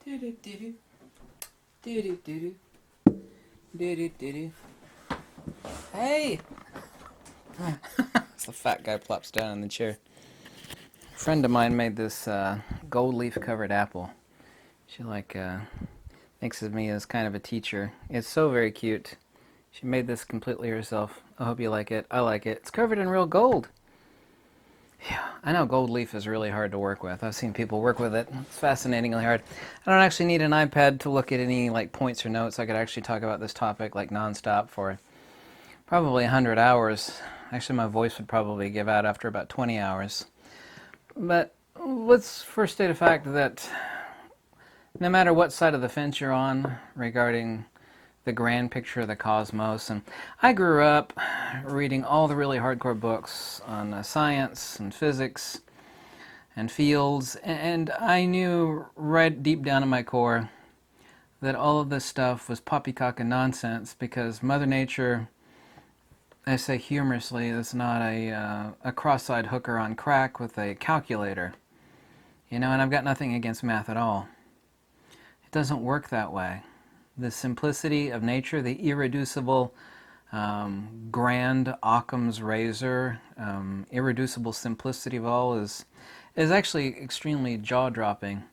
Do-do-do-do. Do-do-do-do. Do-do-do-do. Hey! It's the fat guy plops down in the chair. A friend of mine made this gold leaf covered apple. She thinks of me as kind of a teacher. It's so very cute. She made this completely herself. I hope you like it. I like it. It's covered in real gold. Yeah, I know gold leaf is really hard to work with. I've seen people work with it. It's fascinatingly hard. I don't actually need an iPad to look at any points or notes. I could actually talk about this topic nonstop for probably 100 hours. Actually, my voice would probably give out after about 20 hours. But let's first state a fact that no matter what side of the fence you're on regarding the grand picture of the cosmos, and I grew up reading all the really hardcore books on science and physics and fields, and I knew right deep down in my core that all of this stuff was poppycock and nonsense, because Mother Nature, I say humorously, is not a cross-eyed hooker on crack with a calculator. And I've got nothing against math at all. It doesn't work that way. The simplicity of nature, the irreducible, grand Occam's razor, irreducible simplicity of all is actually extremely jaw-dropping.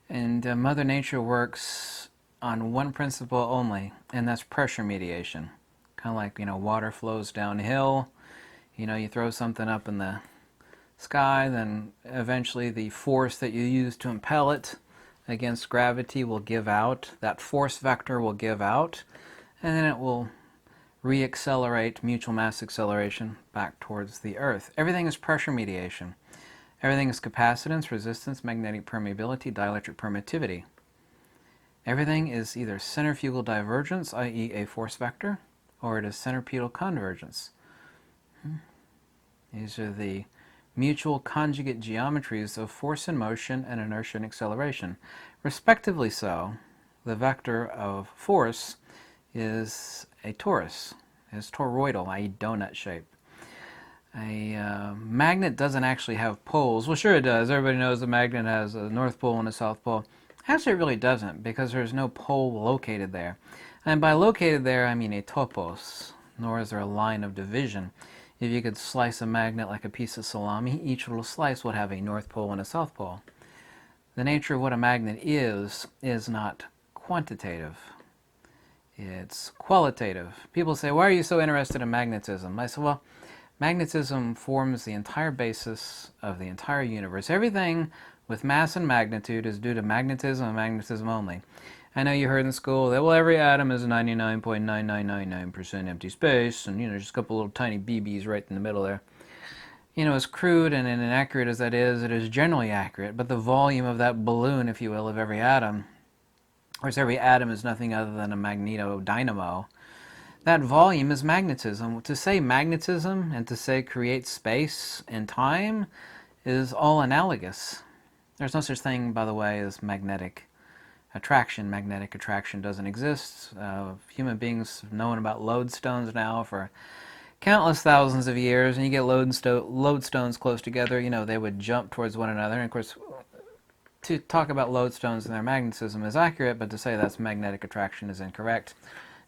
And Mother Nature works on one principle only, and that's pressure mediation. Kind of like, water flows downhill. You throw something up in the sky, then eventually the force that you use to impel it against gravity will give out. That force vector will give out, and then it will re-accelerate, mutual mass acceleration, back towards the Earth. Everything is pressure mediation. Everything is capacitance, resistance, magnetic permeability, dielectric permittivity. Everything is either centrifugal divergence, i.e. a force vector, or it is centripetal convergence. These are the mutual conjugate geometries of force and motion and inertia and acceleration. Respectively so, the vector of force is a torus, is toroidal, i.e. donut shape. A magnet doesn't actually have poles. Well, sure it does. Everybody knows a magnet has a north pole and a south pole. Actually, it really doesn't, because there's no pole located there. And by located there, I mean a topos, nor is there a line of division. If you could slice a magnet like a piece of salami, each little slice would have a north pole and a south pole. The nature of what a magnet is not quantitative. It's qualitative. People say, why are you so interested in magnetism? I say, well, magnetism forms the entire basis of the entire universe. Everything with mass and magnitude is due to magnetism and magnetism only. I know you heard in school that, well, every atom is 99.9999% empty space, and, just a couple little tiny BBs right in the middle there. As crude and inaccurate as that is, it is generally accurate, but the volume of that balloon, if you will, of every atom, of course, every atom is nothing other than a magneto-dynamo. That volume is magnetism. To say magnetism and to say create space and time is all analogous. There's no such thing, by the way, as magnetic attraction. Magnetic attraction doesn't exist. Human beings have known about lodestones now for countless thousands of years, and you get lodestones close together, they would jump towards one another. And of course, to talk about lodestones and their magnetism is accurate, but to say that's magnetic attraction is incorrect.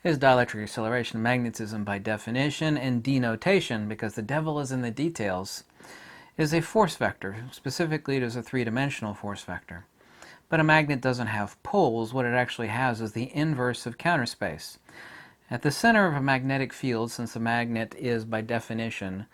It is dielectric acceleration. Magnetism, by definition and denotation, because the devil is in the details, is a force vector. Specifically, it is a three-dimensional force vector. But a magnet doesn't have poles. What it actually has is the inverse of counter space. At the center of a magnetic field, since a magnet is, by definition,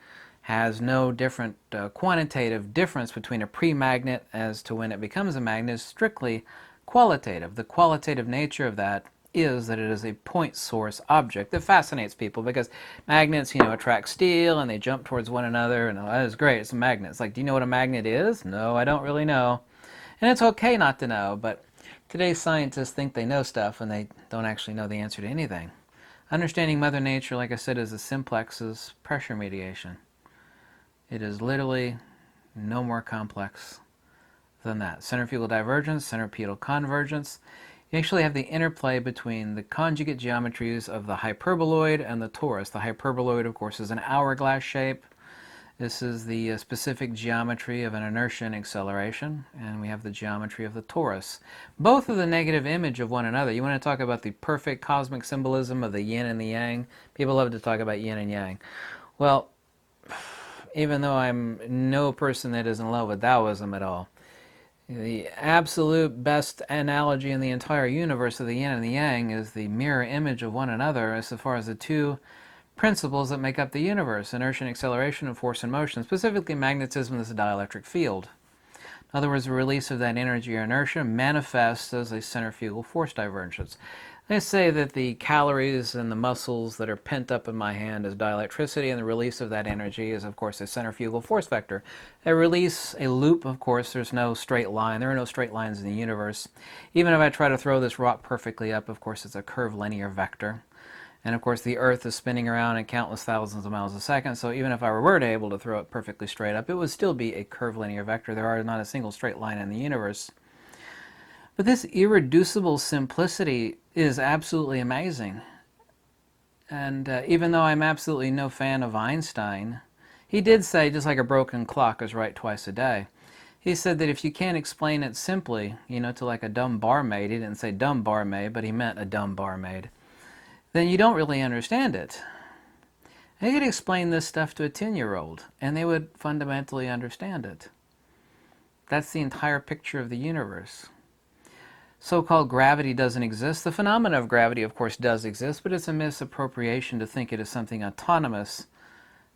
has no different quantitative difference between a pre-magnet as to when it becomes a magnet, is strictly qualitative. The qualitative nature of that is that it is a point source object that fascinates people, because magnets, attract steel and they jump towards one another, and that is great, it's a magnet. It's like, do you know what a magnet is? No, I don't really know. And it's okay not to know, but today's scientists think they know stuff and they don't actually know the answer to anything. Understanding Mother Nature, like I said, is a simplex's pressure mediation. It is literally no more complex than that. Centrifugal divergence, centripetal convergence. You actually have the interplay between the conjugate geometries of the hyperboloid and the torus. The hyperboloid, of course, is an hourglass shape. This is the specific geometry of an inertia and acceleration, and we have the geometry of the torus. Both are the negative image of one another. You want to talk about the perfect cosmic symbolism of the yin and the yang? People love to talk about yin and yang. Well, even though I'm no person that is in love with Taoism at all, the absolute best analogy in the entire universe of the yin and the yang is the mirror image of one another as far as the two principles that make up the universe: inertia and acceleration, and force and motion. Specifically, magnetism is a dielectric field. In other words, the release of that energy or inertia manifests as a centrifugal force divergence. They say that the calories and the muscles that are pent up in my hand is dielectricity, and the release of that energy is, of course, a centrifugal force vector. A release, a loop, of course, there's no straight line. There are no straight lines in the universe. Even if I try to throw this rock perfectly up, of course, it's a curved linear vector. And of course the Earth is spinning around at countless thousands of miles a second, so even if I were to able to throw it perfectly straight up, it would still be a curved linear vector. There are not a single straight line in the universe. But this irreducible simplicity is absolutely amazing. And even though I'm absolutely no fan of Einstein, he did say, just like a broken clock is right twice a day. He said that if you can't explain it simply, to like a dumb barmaid, he didn't say dumb barmaid, but he meant a dumb barmaid, then you don't really understand it. And you could explain this stuff to a 10-year-old, and they would fundamentally understand it. That's the entire picture of the universe. So-called gravity doesn't exist. The phenomena of gravity, of course, does exist, but it's a misappropriation to think it is something autonomous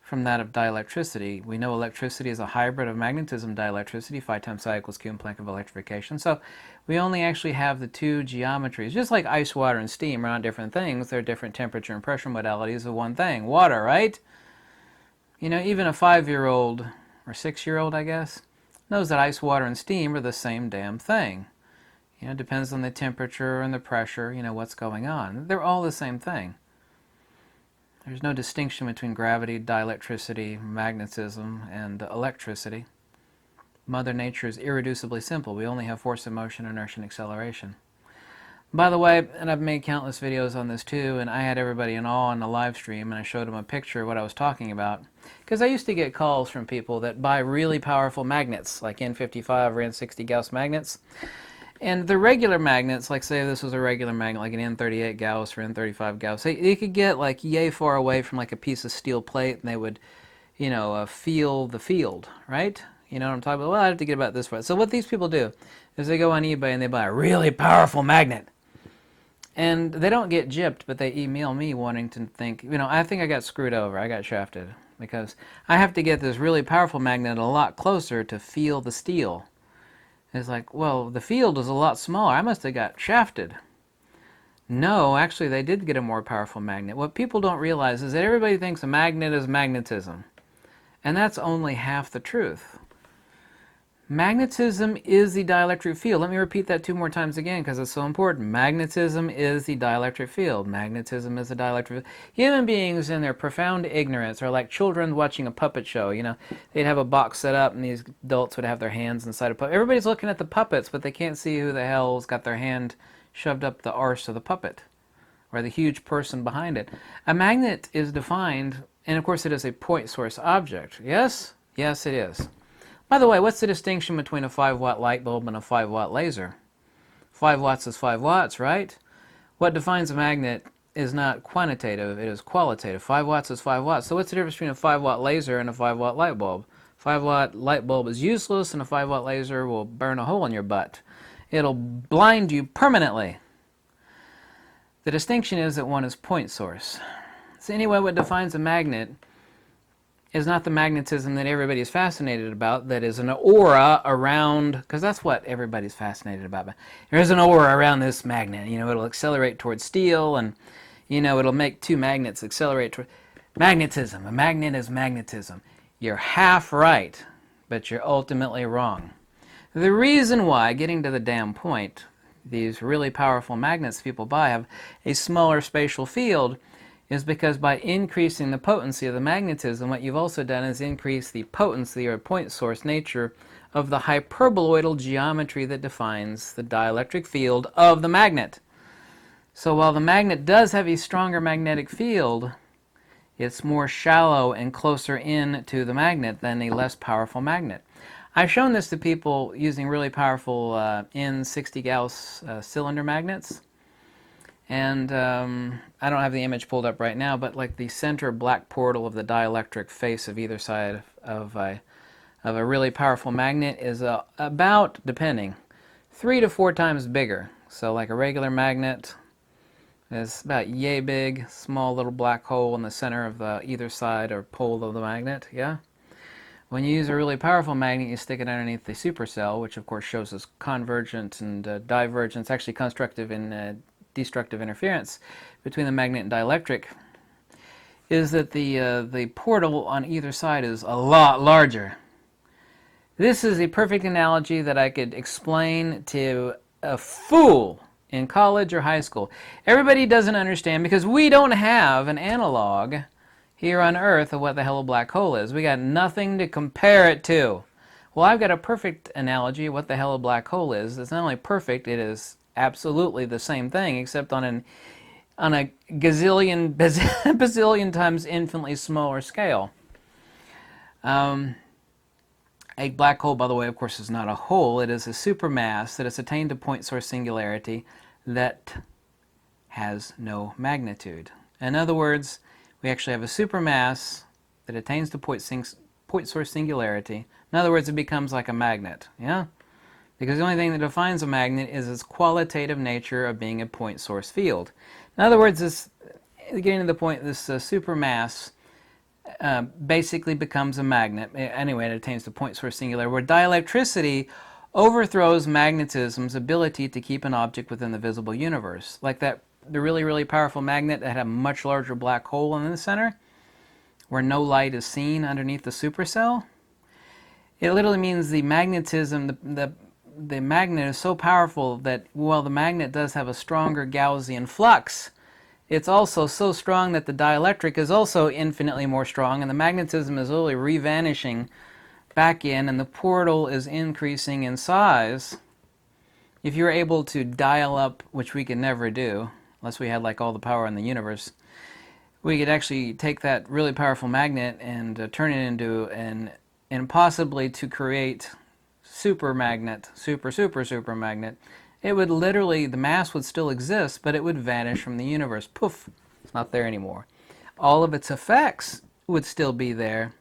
from that of dielectricity. We know electricity is a hybrid of magnetism dielectricity, phi times psi equals q in Planck of electrification. So we only actually have the two geometries. Just like ice, water, and steam are not different things, they're different temperature and pressure modalities of one thing. Water, right? Even a 5-year-old, or 6-year-old, I guess, knows that ice, water, and steam are the same damn thing. It depends on the temperature and the pressure, what's going on. They're all the same thing. There's no distinction between gravity, dielectricity, magnetism, and electricity. Mother Nature is irreducibly simple. We only have force and motion, inertia, and acceleration. By the way, and I've made countless videos on this too, and I had everybody in awe on the live stream, and I showed them a picture of what I was talking about. Because I used to get calls from people that buy really powerful magnets, like N55 or N60 Gauss magnets. And the regular magnets, like say this was a regular magnet, like an N38 Gauss or N35 Gauss, they could get like yay far away from like a piece of steel plate, and they would, feel the field, right? You know what I'm talking about? Well, I have to get about this far. So what these people do is they go on eBay and they buy a really powerful magnet. And they don't get gypped, but they email me wanting to think, I think I got screwed over. I got shafted. Because I have to get this really powerful magnet a lot closer to feel the steel. It's like, well, the field is a lot smaller. I must have got shafted. No, actually, they did get a more powerful magnet. What people don't realize is that everybody thinks a magnet is magnetism. And that's only half the truth. Magnetism is the dielectric field. Let me repeat that 2 more times again because it's so important. Magnetism is the dielectric field. Magnetism is the dielectric field. Human beings in their profound ignorance are like children watching a puppet show. They'd have a box set up and these adults would have their hands inside a puppet. Everybody's looking at the puppets, but they can't see who the hell's got their hand shoved up the arse of the puppet or the huge person behind it. A magnet is defined, and of course it is a point source object. Yes? Yes, it is. By the way, what's the distinction between a 5-watt light bulb and a 5-watt laser? 5 watts is 5 watts, right? What defines a magnet is not quantitative, it is qualitative. 5 watts is 5 watts. So what's the difference between a 5-watt laser and a 5-watt light bulb? 5-watt light bulb is useless, and a 5-watt laser will burn a hole in your butt. It'll blind you permanently. The distinction is that one is point source. So anyway, what defines a magnet is not the magnetism that everybody's fascinated about, that is an aura around, because that's what everybody's fascinated about. There's an aura around this magnet. It'll accelerate towards steel, and, it'll make 2 magnets accelerate toward magnetism. A magnet is magnetism. You're half right, but you're ultimately wrong. The reason why, getting to the damn point, these really powerful magnets people buy have a smaller spatial field is because by increasing the potency of the magnetism, what you've also done is increase the potency or point source nature of the hyperboloidal geometry that defines the dielectric field of the magnet. So while the magnet does have a stronger magnetic field, It's more shallow and closer in to the magnet than a less powerful magnet. I've shown this to people using really powerful N60 Gauss cylinder magnets. And I don't have the image pulled up right now, but like the center black portal of the dielectric face of either side of a really powerful magnet is about, depending, 3 to 4 times bigger. So like a regular magnet is about yay big, small little black hole in the center of either side or pole of the magnet, yeah? When you use a really powerful magnet, you stick it underneath the supercell, which of course shows us convergence and divergence, actually constructive and destructive interference between the magnet and dielectric, is that the portal on either side is a lot larger. This is a perfect analogy that I could explain to a fool in college or high school. Everybody doesn't understand because we don't have an analog here on Earth of what the hell a black hole is. We got nothing to compare it to. Well, I've got a perfect analogy of what the hell a black hole is. It's not only perfect, it is absolutely the same thing, except on a bazillion times infinitely smaller scale. A black hole, by the way, of course, is not a hole. It is a supermass that has attained a point source singularity that has no magnitude. In other words, we actually have a supermass that attains to point source singularity. In other words, it becomes like a magnet, yeah? Because the only thing that defines a magnet is its qualitative nature of being a point source field. In other words, getting to the point, this supermass basically becomes a magnet. Anyway, it attains the point source singularity, where dielectricity overthrows magnetism's ability to keep an object within the visible universe. Like the really, really powerful magnet that had a much larger black hole in the center, where no light is seen underneath the supercell. It literally means the magnetism, the magnet is so powerful that, while the magnet does have a stronger Gaussian flux, it's also so strong that the dielectric is also infinitely more strong, and the magnetism is literally re-vanishing back in, and the portal is increasing in size. If you're able to dial up, which we could never do, unless we had like all the power in the universe, we could actually take that really powerful magnet and turn it into and possibly to create super magnet, super magnet. It would literally, the mass would still exist, but it would vanish from the universe. Poof, it's not there anymore. All of its effects would still be there,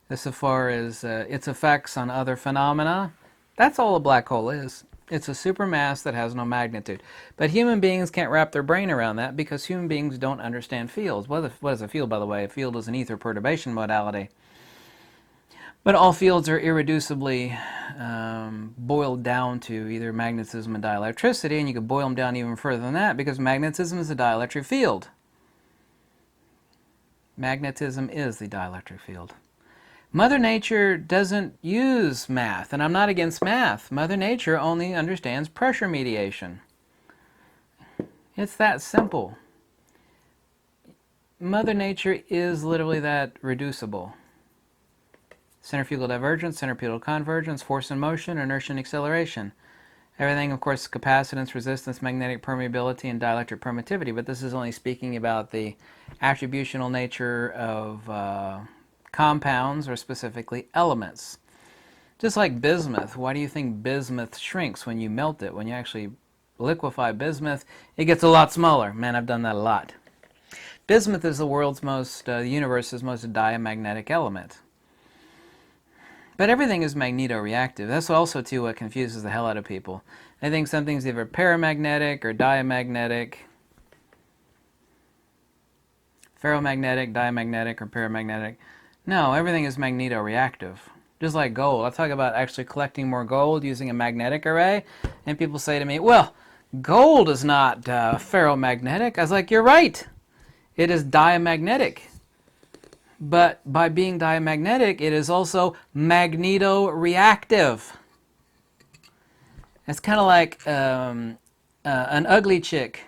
as far as its effects on other phenomena. That's all a black hole is. It's a supermass that has no magnitude. But human beings can't wrap their brain around that because human beings don't understand fields. What is a field, by the way? A field is an ether perturbation modality. But all fields are irreducibly boiled down to either magnetism and dielectricity, and you could boil them down even further than that because magnetism is a dielectric field. Magnetism is the dielectric field. Mother Nature doesn't use math, and I'm not against math. Mother Nature only understands pressure mediation. It's that simple. Mother Nature is literally that reducible. Centrifugal divergence, centripetal convergence, force and motion, inertia and acceleration. Everything, of course, capacitance, resistance, magnetic permeability, and dielectric permittivity, but this is only speaking about the attributional nature of compounds, or specifically elements. Just like bismuth. Why do you think bismuth shrinks when you melt it? When you actually liquefy bismuth, it gets a lot smaller. Man, I've done that a lot. Bismuth is the universe's most diamagnetic element. But everything is magnetoreactive. That's also, too, what confuses the hell out of people. They think something's either paramagnetic or diamagnetic, ferromagnetic, diamagnetic, or paramagnetic. No, everything is magnetoreactive. Just like gold. I talk about actually collecting more gold using a magnetic array, and people say to me, well, gold is not ferromagnetic. I was like, you're right. It is diamagnetic. But by being diamagnetic, it is also magnetoreactive. It's kind of like an ugly chick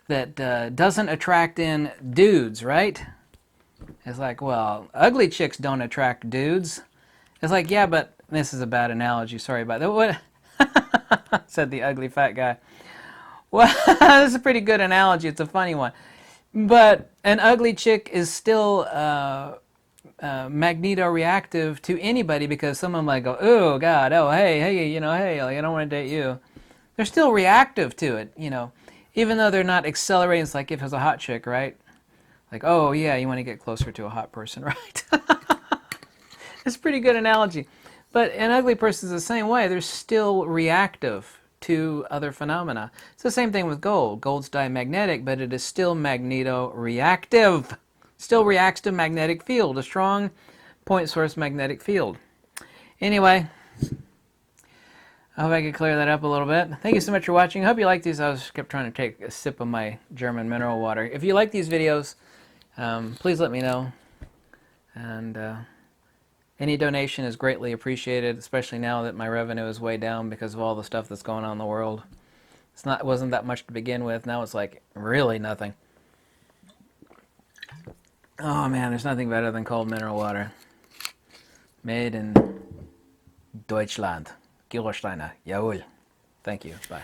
that doesn't attract in dudes, right? It's like, well, ugly chicks don't attract dudes. It's like, yeah, but this is a bad analogy. Sorry about that. What said the ugly fat guy? Well, this is a pretty good analogy. It's a funny one. But an ugly chick is still magnetoreactive to anybody because someone might go, oh God, oh hey, hey, like, I don't want to date you. They're still reactive to it, even though they're not accelerating. It's like if it's a hot chick, right? Like, oh yeah, you want to get closer to a hot person, right? It's a pretty good analogy. But an ugly person is the same way. They're still reactive to other phenomena. It's the same thing with gold. Gold's diamagnetic, but it is still magnetoreactive. Still reacts to magnetic field, a strong point source magnetic field. Anyway, I hope I could clear that up a little bit. Thank you so much for watching. I hope you like these. I kept trying to take a sip of my German mineral water. If you like these videos, please let me know. And any donation is greatly appreciated, especially now that my revenue is way down because of all the stuff that's going on in the world. It wasn't that much to begin with. Now it's like really nothing. Oh man, there's nothing better than cold mineral water. Made in Deutschland. Gerolsteiner. Jawohl. Thank you. Bye.